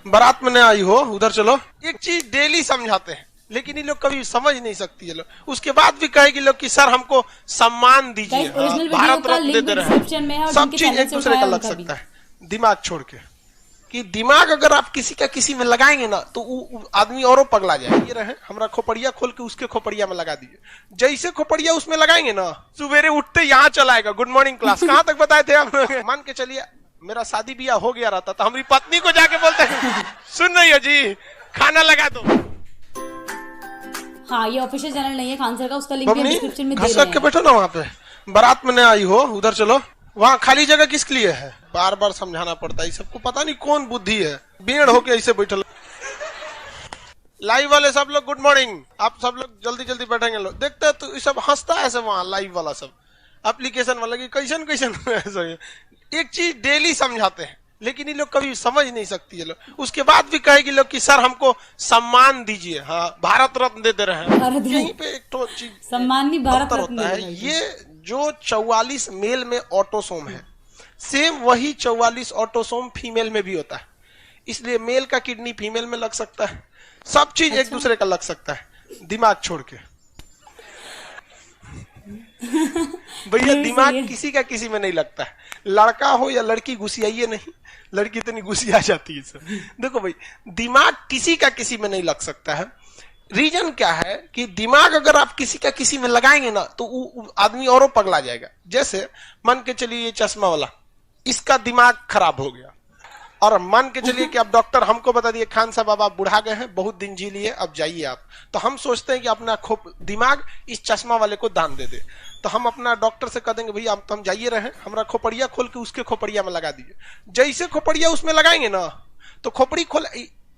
बारात में न आई हो, उधर चलो। एक चीज डेली समझाते हैं, लेकिन ये लोग कभी समझ नहीं सकती है लोग। उसके बाद भी कहेगी लोग कि सर हमको सम्मान दीजिए, भारत रत्न दे दे रहे हैं। सब चीज एक दूसरे का लग सकता है, दिमाग छोड़ के। कि दिमाग अगर आप किसी का किसी में लगाएंगे ना तो आदमी औरों पगला जाए। ये रहे हमारा खोपड़िया खोल के उसके खोपड़िया में लगा दीजिए। जैसे खोपड़िया उसमें लगाएंगे ना, सवेरे उठते यहाँ चलाएगा गुड मॉर्निंग क्लास। कहाँ तक बताए थे हम? मान के चलिए मेरा शादी ब्याह हो गया रहता तो हमारी पत्नी को जाके बोलते हैं सुन रही हो जी, खाना लगा दो। हाँ, ये ऑफिशियल चैनल नहीं है खान सर का, उसका लिंक भी डिस्क्रिप्शन में दे रहे हैं। के बैठो ना वहाँ पे, बारात में न आई हो, उधर चलो। वहाँ खाली जगह किसके लिए है? बार बार समझाना पड़ता है सबको, पता नहीं कौन बुद्धि है, भीड़ होके ऐसे बैठे। लाइव वाले सब लोग गुड मॉर्निंग, आप सब लोग जल्दी जल्दी बैठेंगे। लोग देखते हैं तो सब हंसता है सब, वहाँ लाइव वाला सब एप्लीकेशन वाला की कैसन कैसन। एक चीज डेली समझाते हैं, लेकिन ये लोग कभी समझ नहीं सकती है लोग। उसके बाद भी कहेगी लोग कि सर हमको सम्मान दीजिए, हाँ भारत रत्न दे दे रहे हैं। यहीं पे एक तो चीज सम्मान नहीं, भारत रत्न होता है। ये जो 44 मेल में ऑटोसोम है, सेम वही 44 ऑटोसोम फीमेल में भी होता है। इसलिए मेल का किडनी फीमेल में लग सकता है, सब चीज एक दूसरे का लग सकता है, दिमाग छोड़ के। भैया दिमाग किसी का किसी में नहीं लगता है, लड़का हो या लड़की घुसियाइए नहीं, लड़की इतनी घुसिया जाती है सब। देखो भाई, दिमाग किसी का किसी में नहीं लग सकता है। रीजन क्या है कि दिमाग अगर आप किसी का किसी में लगाएंगे ना तो आदमी औरों पगला जाएगा। जैसे मान के चलिए ये चश्मा वाला, इसका दिमाग खराब हो गया, और मान के चलिए कि अब डॉक्टर हमको बता दिए खान साहब अब आप बुढ़ा गए हैं, बहुत दिन जी लिए, अब जाइए आप। तो हम सोचते हैं कि अपना दिमाग इस चश्मा वाले को दान दे दे। तो हम अपना डॉक्टर से कह देंगे भैया हम जाइए रहे, हमारा खोपड़िया खोल के उसके खोपड़िया में लगा दीजिए। जैसे खोपड़िया उसमें लगाएंगे ना तो खोपड़ी खोल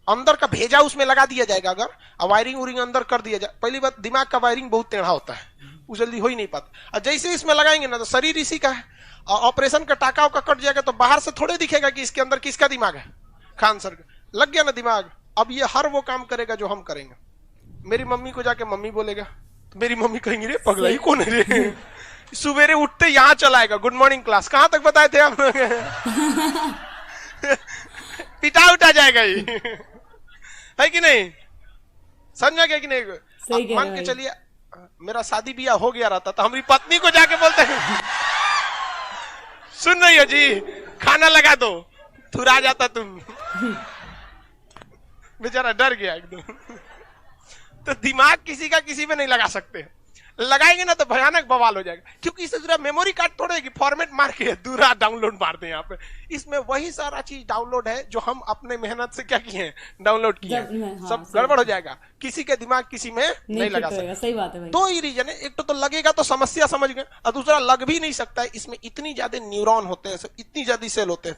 अंदर का भेजा उसमें लगा दिया जाएगा। अगर वायरिंग उरिंग अंदर कर दिया जाए, पहली बात दिमाग का वायरिंग बहुत टेढ़ा होता है, वो जल्दी हो ही नहीं पाता। और जैसे इसमें लगाएंगे ना तो शरीर इसी का है, और ऑपरेशन का टाका का कट जाएगा तो बाहर से थोड़े दिखेगा कि इसके अंदर किसका दिमाग है, खान सर का। लग गया ना दिमाग, अब ये हर वो काम करेगा जो हम करेंगे। मेरी मम्मी को जाके मम्मी बोलेगा तो मेरी मम्मी कहेंगी रे पगला ही कौन है रे, सवेरे उठते यहाँ चलाएगा गुड मॉर्निंग क्लास। कहाँ तक बताए थे हम? पिटा उठा जाएगा ये, है कि नहीं? समझा गया कि नहीं? मान के चलिए मेरा शादी ब्याह हो गया रहता तो हमारी पत्नी को जाके बोलते हैं सुन रही हो जी, खाना लगा दो, थुरा जाता तुम। बेचारा डर गया एकदम। तो दिमाग किसी का किसी में नहीं लगा सकते, लगाएंगे ना तो भयानक बवाल हो जाएगा। क्योंकि इससे जरा मेमोरी कार्ड थोड़े कि फॉर्मेट मार के दूरा डाउनलोड मार दें। यहाँ पे इसमें वही सारा चीज डाउनलोड है जो हम अपने मेहनत से क्या किए हैं, डाउनलोड किए हैं। हाँ, सब गड़बड़ हो जाएगा, किसी के दिमाग किसी में नहीं लगा सकता। सही बात है भाई। दो ही रीजन है, एक तो लगेगा तो समस्या समझ गए, और दूसरा लग भी नहीं सकता है। इसमें इतनी ज्यादा न्यूरॉन होते हैं, इतनी ज्यादा सेल होते हैं।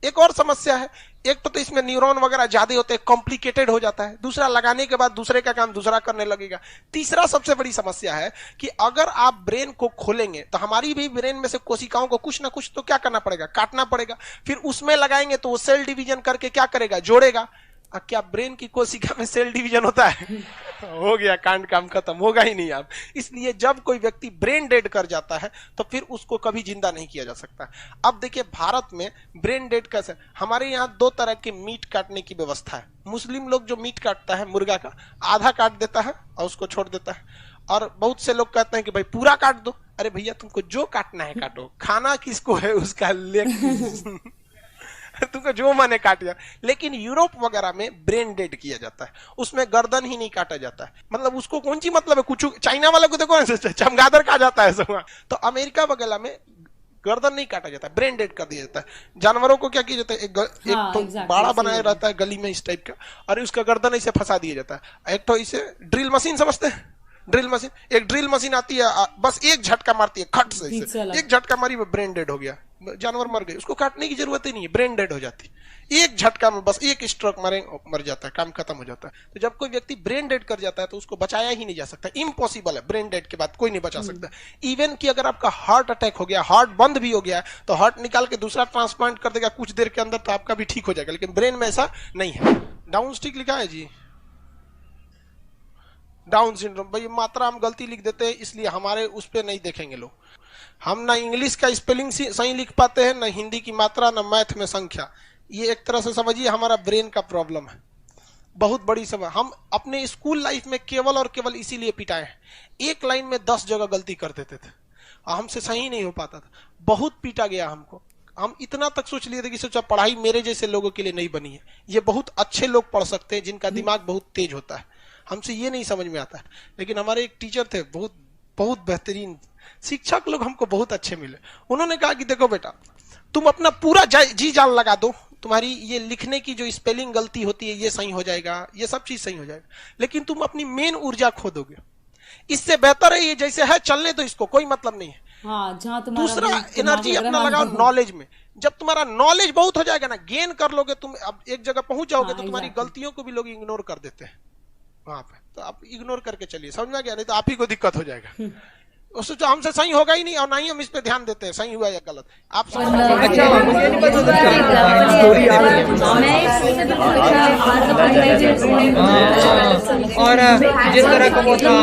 एक और समस्या है, एक तो इसमें न्यूरॉन वगैरह ज्यादा होते हैं, कॉम्प्लिकेटेड हो जाता है। दूसरा लगाने के बाद दूसरे का काम दूसरा करने लगेगा। तीसरा सबसे बड़ी समस्या है कि अगर आप ब्रेन को खोलेंगे तो हमारी भी ब्रेन में से कोशिकाओं को कुछ ना कुछ तो क्या करना पड़ेगा, काटना पड़ेगा। फिर उसमें लगाएंगे तो वो सेल डिवीजन करके क्या करेगा, जोड़ेगा। क्या ब्रेन की कोशिका में सेल डिवीजन होता है? हो गया, कांड काम खत्म, होगा ही नहीं आप। इसलिए जब कोई व्यक्ति ब्रेन डेड कर जाता है तो फिर उसको कभी जिंदा नहीं किया जा सकता। अब देखिए भारत में ब्रेन डेड कैसे, हमारे यहाँ 2 तरह के मीट काटने की व्यवस्था है। मुस्लिम लोग जो मीट काटता है मुर्गा का, आधा काट देता है और उसको छोड़ देता है। और बहुत से लोग कहते हैं कि भाई पूरा काट दो। अरे भैया तुमको जो काटना है काटो, खाना किसको है उसका लेग तुमको जो माने काट दिया। लेकिन यूरोप वगैरह में ब्रेन डेड किया जाता है, उसमें गर्दन ही नहीं काटा जाता है। मतलब उसको कौन सी मतलब है, कुछ चाइना वाले को देखो चमगादड़ कहा जाता है सब। तो अमेरिका वगैरह में गर्दन नहीं काटा जाता है, ब्रेन डेड कर दिया जाता है। जानवरों को क्या किया जाता है, एक तो बाड़ा बनाया रहता है गली में इस टाइप का, और उसका गर्दन ऐसे फंसा दिया जाता है। एक तो इसे ड्रिल मशीन समझते हैं, ड्रिल मशीन, एक ड्रिल मशीन आती है, बस एक झटका मारती है, खट से एक झटका मारी वो ब्रेन डेड हो गया, जानवर मर गए। उसको काटने की जरूरत ही नहीं है, ब्रेन डेड हो जाती है। एक झटका में बस एक स्ट्रोक मारे मर जाता है, काम खत्म हो जाता है। तो जब कोई व्यक्ति ब्रेन डेड कर जाता है तो उसको बचाया ही नहीं जा सकता, इम्पॉसिबल है। ब्रेन डेड के बाद कोई नहीं बचा सकता। इवन कि अगर आपका हार्ट अटैक हो गया, हार्ट बंद भी हो गया तो हार्ट निकाल के दूसरा ट्रांसप्लांट कर देगा कुछ देर के अंदर, तो आपका भी ठीक हो जाएगा। लेकिन ब्रेन में ऐसा नहीं है। डाउन स्टिक लिखा है जी, डाउन सिंड्रोम। भाई मात्रा हम गलती लिख देते हैं, इसलिए हमारे उस पर नहीं देखेंगे लोग। हम ना इंग्लिश का स्पेलिंग सही लिख पाते हैं, ना हिंदी की मात्रा, ना मैथ में संख्या। ये एक तरह से समझिए हमारा ब्रेन का प्रॉब्लम है, बहुत बड़ी समझ। हम अपने स्कूल लाइफ में केवल और केवल इसीलिए पिटाए हैं, एक लाइन में 10 जगह गलती कर देते थे, हमसे सही नहीं हो पाता था, बहुत पीटा गया हमको। हम इतना तक सोच लिए थे कि सोचा पढ़ाई मेरे जैसे लोगों के लिए नहीं बनी है, ये बहुत अच्छे लोग पढ़ सकते हैं जिनका दिमाग बहुत तेज होता है, हमसे ये नहीं समझ में आता है। लेकिन हमारे एक टीचर थे, बहुत बहुत बेहतरीन शिक्षक लोग हमको बहुत अच्छे मिले। उन्होंने कहा कि देखो बेटा, तुम अपना पूरा जी जान लगा दो, तुम्हारी ये लिखने की जो स्पेलिंग गलती होती है ये सही हो जाएगा, ये सब चीज सही हो जाएगा, लेकिन तुम अपनी मेन ऊर्जा खो दोगे। इससे बेहतर है ये जैसे है चलने दो, इसको कोई मतलब नहीं है। हाँ, दूसरा एनर्जी अपना लगाओ नॉलेज में। जब तुम्हारा नॉलेज बहुत हो जाएगा ना, गेन कर लोगे, तुम अब एक जगह पहुंच जाओगे, तो तुम्हारी गलतियों को भी लोग इग्नोर कर देते हैं वहां पे, तो आप इग्नोर करके चलिए, समझ में आ गया? नहीं तो आप ही को दिक्कत हो जाएगा। उससे तो हमसे सही होगा ही नहीं, और ना ही हम इस पे ध्यान देते हैं सही हुआ या गलत। आप और जिस तरह का वो था